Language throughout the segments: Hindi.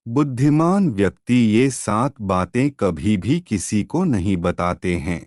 बुद्धिमान व्यक्ति ये 7 बातें कभी भी किसी को नहीं बताते हैं।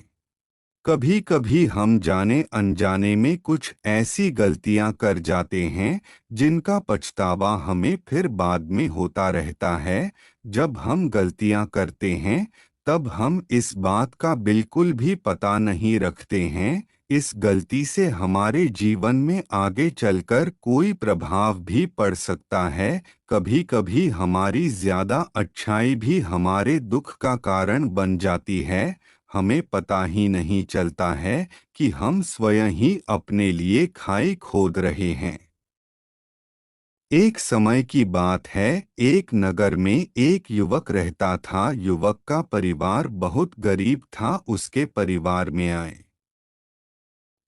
कभी कभी हम जाने अनजाने में कुछ ऐसी गलतियां कर जाते हैं जिनका पछतावा हमें फिर बाद में होता रहता है। जब हम गलतियां करते हैं तब हम इस बात का बिल्कुल भी पता नहीं रखते हैं। इस गलती से हमारे जीवन में आगे चलकर कोई प्रभाव भी पड़ सकता है। कभी कभी हमारी ज्यादा अच्छाई भी हमारे दुख का कारण बन जाती है। हमें पता ही नहीं चलता है कि हम स्वयं ही अपने लिए खाई खोद रहे हैं। एक समय की बात है, एक नगर में एक युवक रहता था। युवक का परिवार बहुत गरीब था। उसके परिवार में आए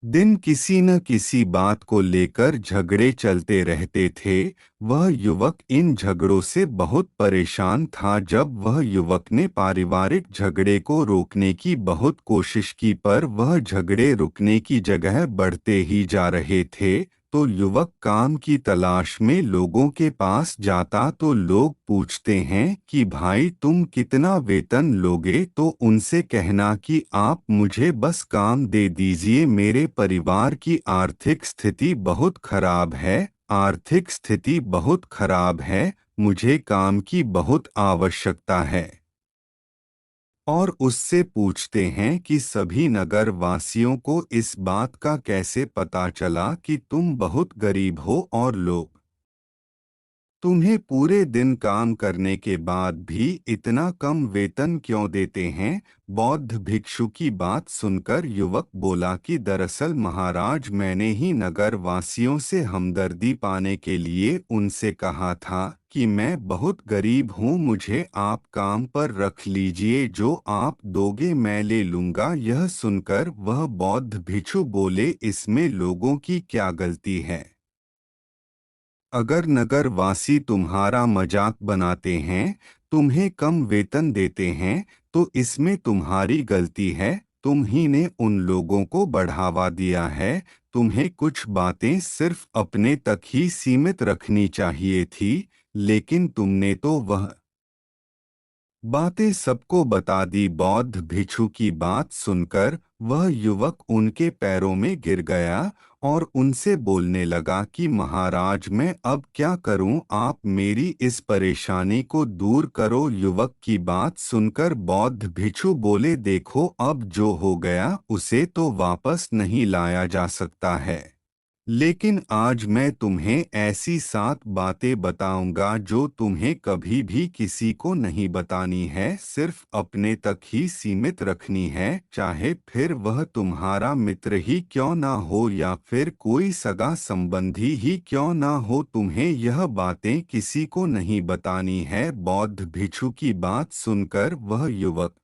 दिन किसी न किसी बात को लेकर झगड़े चलते रहते थे। वह युवक इन झगड़ों से बहुत परेशान था। जब वह युवक ने पारिवारिक झगड़े को रोकने की बहुत कोशिश की पर वह झगड़े रुकने की जगह बढ़ते ही जा रहे थे। तो युवक काम की तलाश में लोगों के पास जाता तो लोग पूछते हैं कि भाई तुम कितना वेतन लोगे, तो उनसे कहना कि आप मुझे बस काम दे दीजिए, मेरे परिवार की आर्थिक स्थिति बहुत खराब है। आर्थिक स्थिति बहुत खराब है, मुझे काम की बहुत आवश्यकता है। और उससे पूछते हैं कि सभी नगर वासियों को इस बात का कैसे पता चला कि तुम बहुत गरीब हो और लोग तुम्हें पूरे दिन काम करने के बाद भी इतना कम वेतन क्यों देते हैं। बौद्ध भिक्षु की बात सुनकर युवक बोला कि दरअसल महाराज, मैंने ही नगर वासियों से हमदर्दी पाने के लिए उनसे कहा था कि मैं बहुत गरीब हूँ, मुझे आप काम पर रख लीजिए, जो आप दोगे मैं ले लूँगा। यह सुनकर वह बौद्ध भिक्षु बोले, इसमें लोगों की क्या गलती है। अगर नगरवासी तुम्हारा मजाक बनाते हैं, तुम्हें कम वेतन देते हैं, तो इसमें तुम्हारी गलती है। तुम ही ने उन लोगों को बढ़ावा दिया है। तुम्हें कुछ बातें सिर्फ अपने तक ही सीमित रखनी चाहिए थी, लेकिन तुमने तो वह बातें सबको बता दी। बौद्ध भिक्षु की बात सुनकर वह युवक उनके पैरों में गिर गया और उनसे बोलने लगा कि महाराज, मैं अब क्या करूं, आप मेरी इस परेशानी को दूर करो। युवक की बात सुनकर बौद्ध भिक्षु बोले, देखो अब जो हो गया उसे तो वापस नहीं लाया जा सकता है, लेकिन आज मैं तुम्हें ऐसी 7 बातें बताऊंगा जो तुम्हें कभी भी किसी को नहीं बतानी है, सिर्फ अपने तक ही सीमित रखनी है। चाहे फिर वह तुम्हारा मित्र ही क्यों ना हो या फिर कोई सगा संबंधी ही क्यों ना हो, तुम्हें यह बातें किसी को नहीं बतानी है। बौद्ध भिक्षु की बात सुनकर वह युवक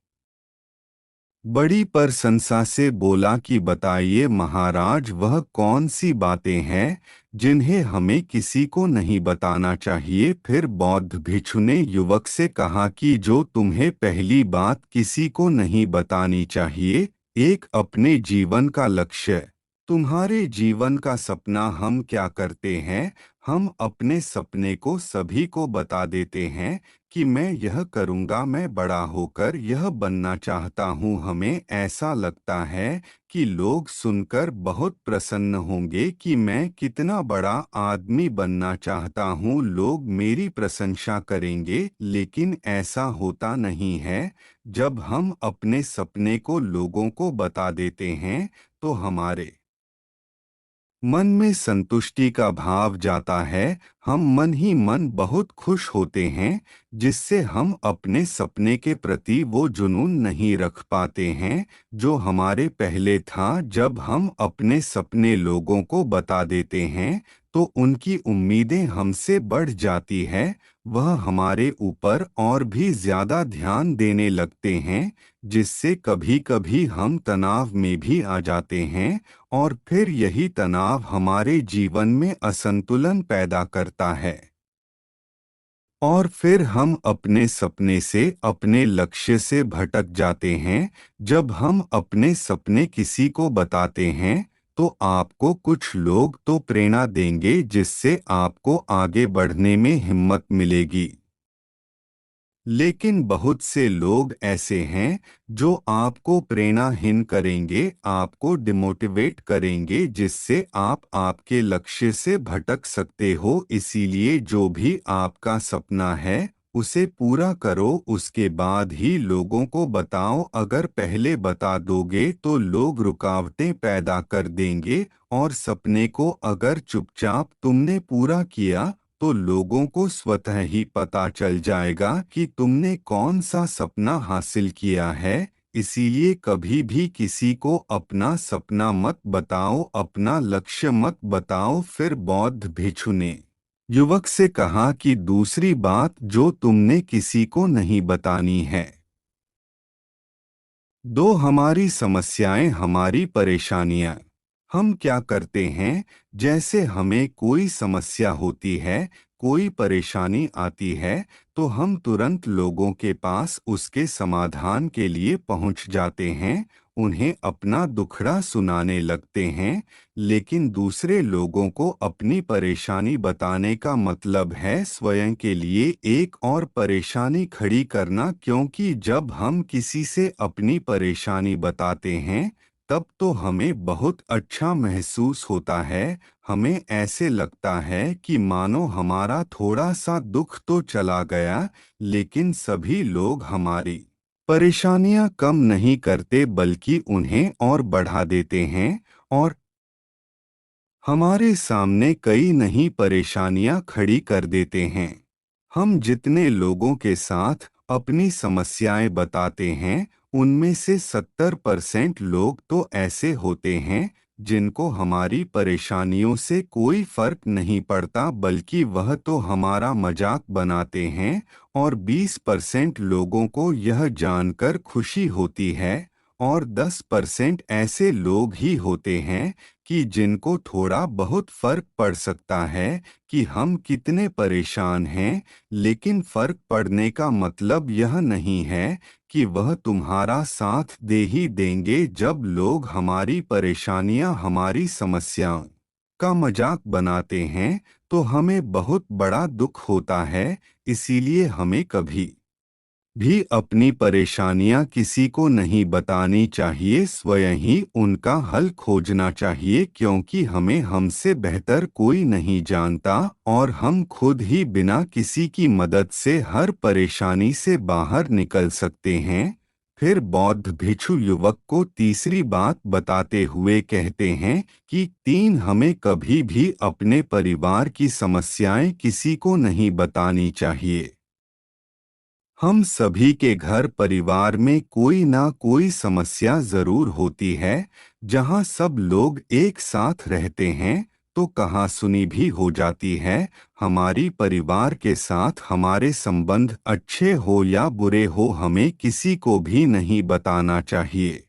बड़ी प्रशंसा से बोला कि बताइए महाराज, वह कौन सी बातें हैं जिन्हें हमें किसी को नहीं बताना चाहिए। फिर बौद्ध भिक्षु ने युवक से कहा कि जो तुम्हें पहली बात किसी को नहीं बतानी चाहिए, एक अपने जीवन का लक्ष्य। तुम्हारे जीवन का सपना हम क्या करते हैं, हम अपने सपने को सभी को बता देते हैं कि मैं यह करूँगा, मैं बड़ा होकर यह बनना चाहता हूँ। हमें ऐसा लगता है कि लोग सुनकर बहुत प्रसन्न होंगे कि मैं कितना बड़ा आदमी बनना चाहता हूँ, लोग मेरी प्रशंसा करेंगे, लेकिन ऐसा होता नहीं है। जब हम अपने सपने को लोगों को बता देते हैं तो हमारे मन में संतुष्टि का भाव जाता है। हम मन ही मन बहुत खुश होते हैं, जिससे हम अपने सपने के प्रति वो जुनून नहीं रख पाते हैं जो हमारे पहले था। जब हम अपने सपने लोगों को बता देते हैं तो उनकी उम्मीदें हमसे बढ़ जाती है। वह हमारे ऊपर और भी ज्यादा ध्यान देने लगते हैं, जिससे कभी कभी हम तनाव में भी आ जाते हैं और फिर यही तनाव हमारे जीवन में असंतुलन पैदा करता है और फिर हम अपने सपने से, अपने लक्ष्य से भटक जाते हैं। जब हम अपने सपने किसी को बताते हैं तो आपको कुछ लोग तो प्रेरणा देंगे, जिससे आपको आगे बढ़ने में हिम्मत मिलेगी। लेकिन बहुत से लोग ऐसे हैं जो आपको प्रेरणाहीन करेंगे, आपको डिमोटिवेट करेंगे, जिससे आप आपके लक्ष्य से भटक सकते हो। इसीलिए जो भी आपका सपना है उसे पूरा करो, उसके बाद ही लोगों को बताओ। अगर पहले बता दोगे तो लोग रुकावटें पैदा कर देंगे, और सपने को अगर चुपचाप तुमने पूरा किया तो लोगों को स्वतः ही पता चल जाएगा कि तुमने कौन सा सपना हासिल किया है। इसीलिए कभी भी किसी को अपना सपना मत बताओ, अपना लक्ष्य मत बताओ। फिर बौद्ध भिक्षु ने युवक से कहा कि दूसरी बात जो तुमने किसी को नहीं बतानी है। दो, हमारी समस्याएं, हमारी परेशानियां। हम क्या करते हैं, जैसे हमें कोई समस्या होती है, कोई परेशानी आती है, तो हम तुरंत लोगों के पास उसके समाधान के लिए पहुंच जाते हैं, उन्हें अपना दुखड़ा सुनाने लगते हैं। लेकिन दूसरे लोगों को अपनी परेशानी बताने का मतलब है स्वयं के लिए एक और परेशानी खड़ी करना, क्योंकि जब हम किसी से अपनी परेशानी बताते हैं तब तो हमें बहुत अच्छा महसूस होता है। हमें ऐसे लगता है कि मानो हमारा थोड़ा सा दुख तो चला गया। लेकिन सभी लोग हमारी परेशानियां कम नहीं करते बल्कि उन्हें और बढ़ा देते हैं, और हमारे सामने कई नई परेशानियां खड़ी कर देते हैं। हम जितने लोगों के साथ अपनी समस्याएं बताते हैं उनमें से 70% लोग तो ऐसे होते हैं जिनको हमारी परेशानियों से कोई फर्क नहीं पड़ता, बल्कि वह तो हमारा मजाक बनाते हैं। और 20% लोगों को यह जानकर खुशी होती है, और 10% ऐसे लोग ही होते हैं कि जिनको थोड़ा बहुत फर्क पड़ सकता है कि हम कितने परेशान हैं। लेकिन फर्क पड़ने का मतलब यह नहीं है कि वह तुम्हारा साथ दे ही देंगे। जब लोग हमारी परेशानियां, हमारी समस्याओं का मजाक बनाते हैं तो हमें बहुत बड़ा दुख होता है। इसीलिए हमें कभी भी अपनी परेशानियां किसी को नहीं बतानी चाहिए, स्वयं ही उनका हल खोजना चाहिए, क्योंकि हमें हमसे बेहतर कोई नहीं जानता और हम खुद ही बिना किसी की मदद से हर परेशानी से बाहर निकल सकते हैं। फिर बौद्ध भिक्षु युवक को तीसरी बात बताते हुए कहते हैं कि 3, हमें कभी भी अपने परिवार की समस्याएं किसी को नहीं बतानी चाहिए। हम सभी के घर परिवार में कोई ना कोई समस्या जरूर होती है। जहाँ सब लोग एक साथ रहते हैं तो कहासुनी भी हो जाती है। हमारी परिवार के साथ हमारे संबंध अच्छे हो या बुरे हो, हमें किसी को भी नहीं बताना चाहिए।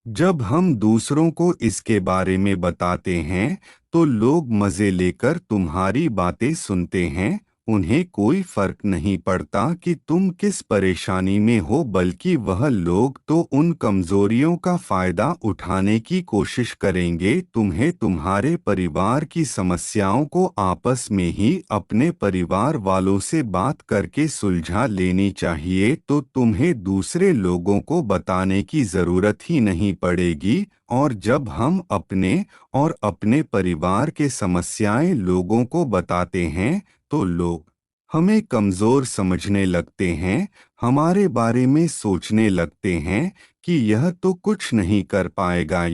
जब हम दूसरों को इसके बारे में बताते हैं तो लोग मज़े लेकर तुम्हारी बातें सुनते हैं। उन्हें कोई फर्क नहीं पड़ता कि तुम किस परेशानी में हो, बल्कि वह लोग तो उन कमजोरियों का फायदा उठाने की कोशिश करेंगे। तुम्हें तुम्हारे परिवार की समस्याओं को आपस में ही अपने परिवार वालों से बात करके सुलझा लेनी चाहिए, तो तुम्हें दूसरे लोगों को बताने की जरूरत ही नहीं पड़ेगी। और जब हम अपने और अपने परिवार के समस्याएं लोगों को बताते हैं तो लोग हमें कमजोर समझने लगते हैं, हमारे बारे में सोचने लगते हैं कि यह तो कुछ नहीं कर पाएगा,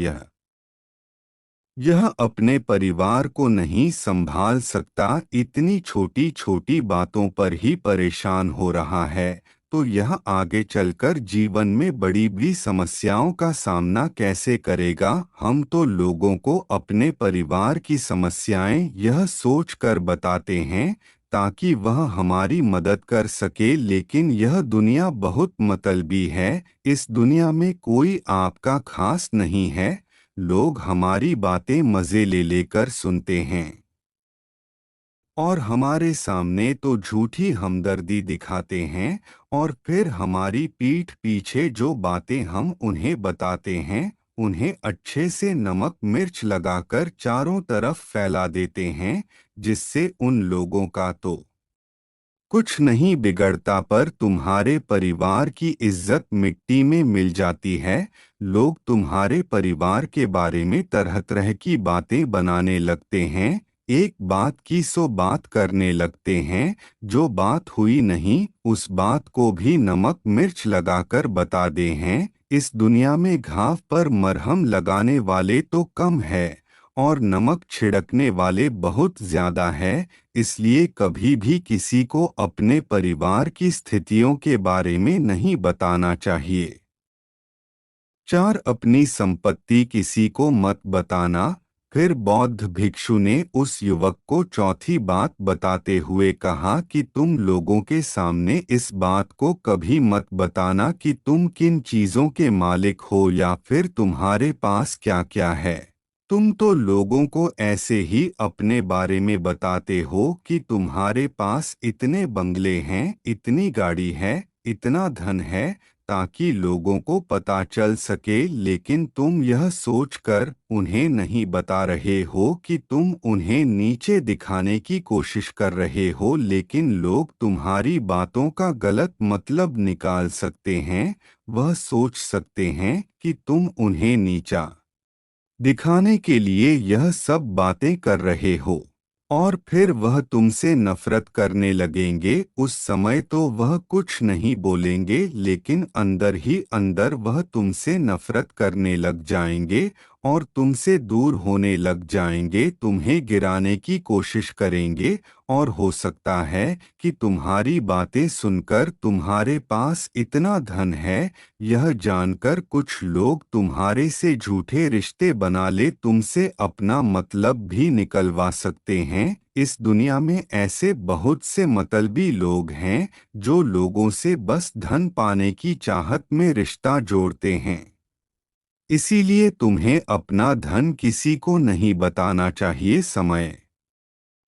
यह अपने परिवार को नहीं संभाल सकता, इतनी छोटी छोटी बातों पर ही परेशान हो रहा है, तो यह आगे चलकर जीवन में बड़ी भी समस्याओं का सामना कैसे करेगा। हम तो लोगों को अपने परिवार की समस्याएं यह सोचकर बताते हैं ताकि वह हमारी मदद कर सके, लेकिन यह दुनिया बहुत मतलबी है। इस दुनिया में कोई आपका खास नहीं है। लोग हमारी बातें मज़े ले लेकर सुनते हैं और हमारे सामने तो झूठी हमदर्दी दिखाते हैं, और फिर हमारी पीठ पीछे जो बातें हम उन्हें बताते हैं उन्हें अच्छे से नमक मिर्च लगाकर चारों तरफ फैला देते हैं, जिससे उन लोगों का तो कुछ नहीं बिगड़ता पर तुम्हारे परिवार की इज्जत मिट्टी में मिल जाती है। लोग तुम्हारे परिवार के बारे में तरह तरह की बातें बनाने लगते हैं, एक बात की 100 बात करने लगते हैं। जो बात हुई नहीं उस बात को भी नमक मिर्च लगाकर बता दे हैं। इस दुनिया में घाव पर मरहम लगाने वाले तो कम है और नमक छिड़कने वाले बहुत ज्यादा है। इसलिए कभी भी किसी को अपने परिवार की स्थितियों के बारे में नहीं बताना चाहिए। 4 अपनी संपत्ति किसी को मत बताना। फिर बौद्ध भिक्षु ने उस युवक को चौथी बात बताते हुए कहा कि तुम लोगों के सामने इस बात को कभी मत बताना कि तुम किन चीजों के मालिक हो या फिर तुम्हारे पास क्या क्या है। तुम तो लोगों को ऐसे ही अपने बारे में बताते हो कि तुम्हारे पास इतने बंगले हैं, इतनी गाड़ी है, इतना धन है, ताकि लोगों को पता चल सके। लेकिन तुम यह सोचकर उन्हें नहीं बता रहे हो कि तुम उन्हें नीचे दिखाने की कोशिश कर रहे हो, लेकिन लोग तुम्हारी बातों का गलत मतलब निकाल सकते हैं। वह सोच सकते हैं कि तुम उन्हें नीचा दिखाने के लिए यह सब बातें कर रहे हो और फिर वह तुमसे नफरत करने लगेंगे। उस समय तो वह कुछ नहीं बोलेंगे, लेकिन अंदर ही अंदर वह तुमसे नफरत करने लग जाएंगे और तुमसे दूर होने लग जाएंगे, तुम्हें गिराने की कोशिश करेंगे। और हो सकता है कि तुम्हारी बातें सुनकर तुम्हारे पास इतना धन है, यह जानकर कुछ लोग तुम्हारे से झूठे रिश्ते बना ले तुमसे अपना मतलब भी निकलवा सकते हैं। इस दुनिया में ऐसे बहुत से मतलबी लोग हैं जो लोगों से बस धन पाने की चाहत में रिश्ता जोड़ते हैं। इसीलिए तुम्हें अपना धन किसी को नहीं बताना चाहिए। समय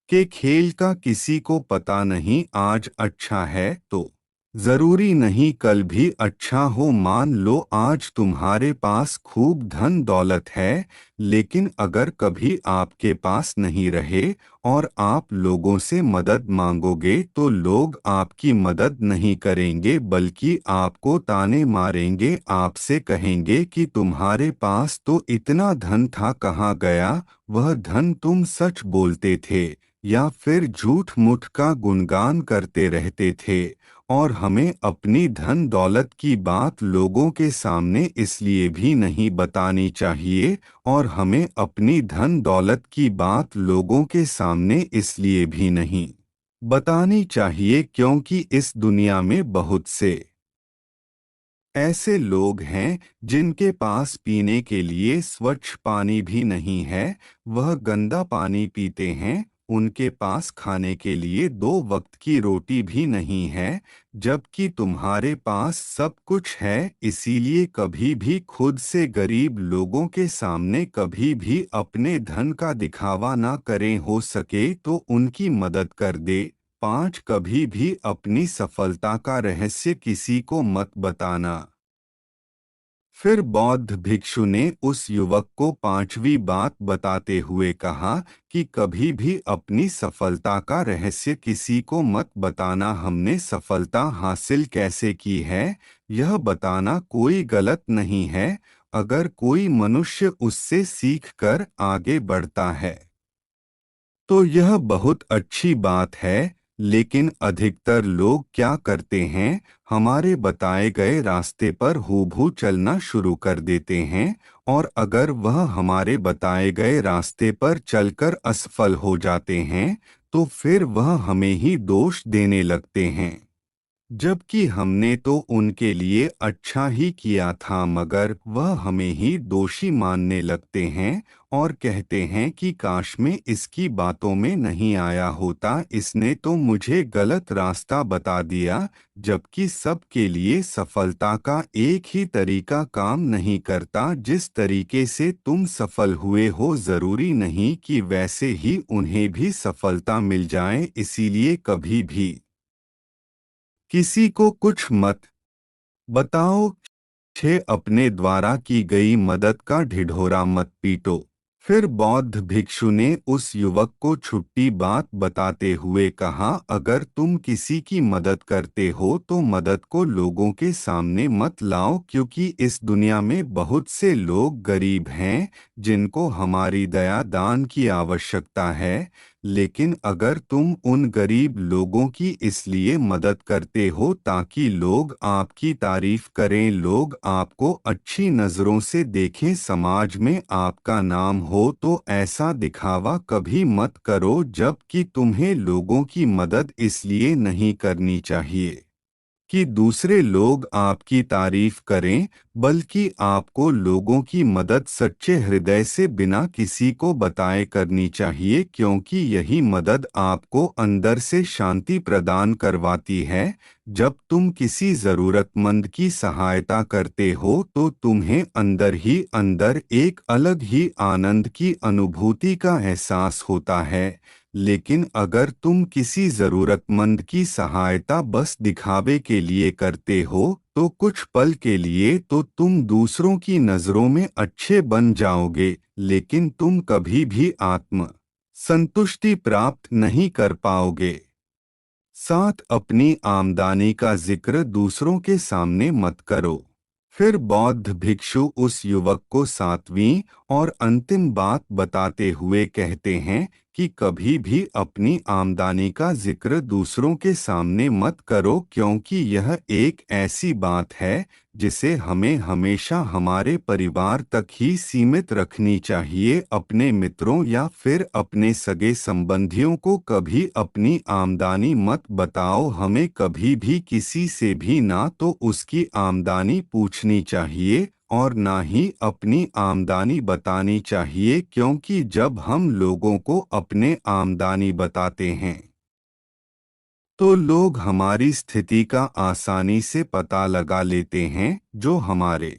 के खेल का किसी को पता नहीं, आज अच्छा है तो जरूरी नहीं कल भी अच्छा हो। मान लो आज तुम्हारे पास खूब धन दौलत है, लेकिन अगर कभी आपके पास नहीं रहे और आप लोगों से मदद मांगोगे तो लोग आपकी मदद नहीं करेंगे बल्कि आपको ताने मारेंगे, आपसे कहेंगे कि तुम्हारे पास तो इतना धन था, कहाँ गया वह धन, तुम सच बोलते थे या फिर झूठ मूठ का गुणगान करते रहते थे। और हमें अपनी धन दौलत की बात लोगों के सामने इसलिए भी नहीं बतानी चाहिए और हमें अपनी धन दौलत की बात लोगों के सामने इसलिए भी नहीं बतानी चाहिए क्योंकि इस दुनिया में बहुत से ऐसे लोग हैं जिनके पास पीने के लिए स्वच्छ पानी भी नहीं है, वह गंदा पानी पीते हैं। उनके पास खाने के लिए 2 वक्त की रोटी भी नहीं है, जबकि तुम्हारे पास सब कुछ है। इसीलिए कभी भी खुद से गरीब लोगों के सामने कभी भी अपने धन का दिखावा ना करें, हो सके तो उनकी मदद कर दे। 5 कभी भी अपनी सफलता का रहस्य किसी को मत बताना। फिर बौद्ध भिक्षु ने उस युवक को 5वीं बात बताते हुए कहा कि कभी भी अपनी सफलता का रहस्य किसी को मत बताना। हमने सफलता हासिल कैसे की है यह बताना कोई गलत नहीं है, अगर कोई मनुष्य उससे सीखकर आगे बढ़ता है तो यह बहुत अच्छी बात है। लेकिन अधिकतर लोग क्या करते हैं, हमारे बताए गए रास्ते पर हूबहू चलना शुरू कर देते हैं और अगर वह हमारे बताए गए रास्ते पर चलकर असफल हो जाते हैं तो फिर वह हमें ही दोष देने लगते हैं, जबकि हमने तो उनके लिए अच्छा ही किया था। मगर वह हमें ही दोषी मानने लगते हैं और कहते हैं कि काश मैं इसकी बातों में नहीं आया होता, इसने तो मुझे गलत रास्ता बता दिया। जबकि सबके लिए सफलता का एक ही तरीका काम नहीं करता। जिस तरीके से तुम सफल हुए हो जरूरी नहीं कि वैसे ही उन्हें भी सफलता मिल जाए। इसीलिए कभी भी किसी को कुछ मत बताओ। 6 अपने द्वारा की गई मदद का ढिढोरा मत पीटो। फिर बौद्ध भिक्षु ने उस युवक को छुट्टी बात बताते हुए कहा, अगर तुम किसी की मदद करते हो तो मदद को लोगों के सामने मत लाओ, क्योंकि इस दुनिया में बहुत से लोग गरीब हैं जिनको हमारी दया दान की आवश्यकता है। लेकिन अगर तुम उन गरीब लोगों की इसलिए मदद करते हो ताकि लोग आपकी तारीफ करें, लोग आपको अच्छी नज़रों से देखें, समाज में आपका नाम हो, तो ऐसा दिखावा कभी मत करो, जबकि तुम्हें लोगों की मदद इसलिए नहीं करनी चाहिए कि दूसरे लोग आपकी तारीफ करें, बल्कि आपको लोगों की मदद सच्चे हृदय से बिना किसी को बताए करनी चाहिए, क्योंकि यही मदद आपको अंदर से शांति प्रदान करवाती है। जब तुम किसी ज़रूरतमंद की सहायता करते हो तो तुम्हें अंदर ही अंदर एक अलग ही आनंद की अनुभूति का एहसास होता है। लेकिन अगर तुम किसी ज़रूरतमंद की सहायता बस दिखावे के लिए करते हो तो कुछ पल के लिए तो तुम दूसरों की नज़रों में अच्छे बन जाओगे, लेकिन तुम कभी भी आत्म संतुष्टि प्राप्त नहीं कर पाओगे। साथ अपनी आमदनी का जिक्र दूसरों के सामने मत करो। फिर बौद्ध भिक्षु उस युवक को सातवीं और अंतिम बात बताते हुए कहते हैं कि कभी भी अपनी आमदनी का जिक्र दूसरों के सामने मत करो, क्योंकि यह एक ऐसी बात है जिसे हमें हमेशा हमारे परिवार तक ही सीमित रखनी चाहिए। अपने मित्रों या फिर अपने सगे संबंधियों को कभी अपनी आमदनी मत बताओ। हमें कभी भी किसी से भी ना तो उसकी आमदनी पूछनी चाहिए और ना ही अपनी आमदनी बतानी चाहिए, क्योंकि जब हम लोगों को अपने आमदनी बताते हैं तो लोग हमारी स्थिति का आसानी से पता लगा लेते हैं, जो हमारे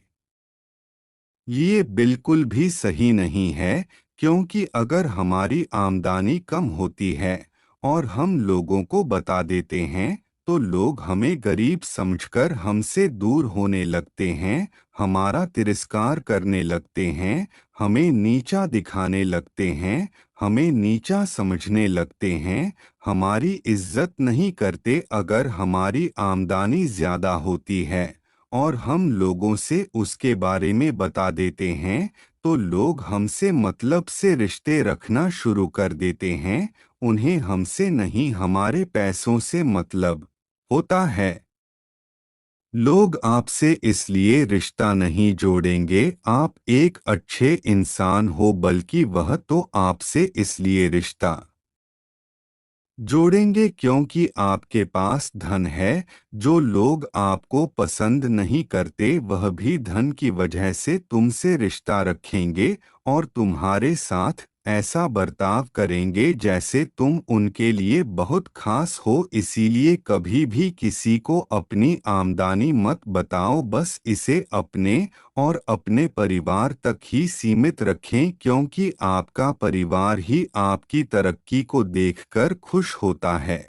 ये बिल्कुल भी सही नहीं है, क्योंकि अगर हमारी आमदनी कम होती है और हम लोगों को बता देते हैं तो लोग हमें गरीब समझकर हमसे दूर होने लगते हैं, हमारा तिरस्कार करने लगते हैं, हमें नीचा दिखाने लगते हैं, हमें नीचा समझने लगते हैं, हमारी इज्जत नहीं करते। अगर हमारी आमदनी ज़्यादा होती है और हम लोगों से उसके बारे में बता देते हैं तो लोग हमसे मतलब से रिश्ते रखना शुरू कर देते हैं। उन्हें हमसे नहीं हमारे पैसों से मतलब होता है। लोग आपसे इसलिए रिश्ता नहीं जोड़ेंगे आप एक अच्छे इंसान हो, बल्कि वह तो आपसे इसलिए रिश्ता जोड़ेंगे क्योंकि आपके पास धन है। जो लोग आपको पसंद नहीं करते वह भी धन की वजह से तुमसे रिश्ता रखेंगे और तुम्हारे साथ ऐसा बर्ताव करेंगे जैसे तुम उनके लिए बहुत खास हो। इसीलिए कभी भी किसी को अपनी आमदनी मत बताओ, बस इसे अपने और अपने परिवार तक ही सीमित रखें, क्योंकि आपका परिवार ही आपकी तरक्की को देखकर खुश होता है।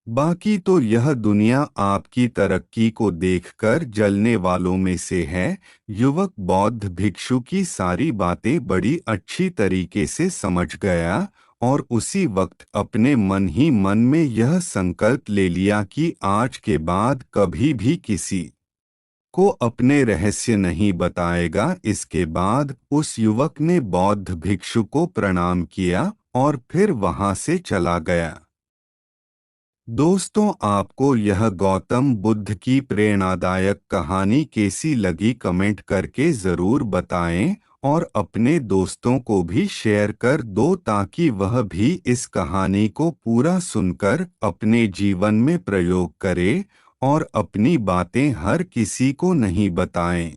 बाकी तो यह दुनिया आपकी तरक्की को देखकर जलने वालों में से है। युवक बौद्ध भिक्षु की सारी बातें बड़ी अच्छी तरीके से समझ गया और उसी वक्त अपने मन ही मन में यह संकल्प ले लिया कि आज के बाद कभी भी किसी को अपने रहस्य नहीं बताएगा। इसके बाद उस युवक ने बौद्ध भिक्षु को प्रणाम किया और फिर वहां से चला गया। दोस्तों, आपको यह गौतम बुद्ध की प्रेरणादायक कहानी कैसी लगी कमेंट करके ज़रूर बताएं और अपने दोस्तों को भी शेयर कर दो ताकि वह भी इस कहानी को पूरा सुनकर अपने जीवन में प्रयोग करे और अपनी बातें हर किसी को नहीं बताएं।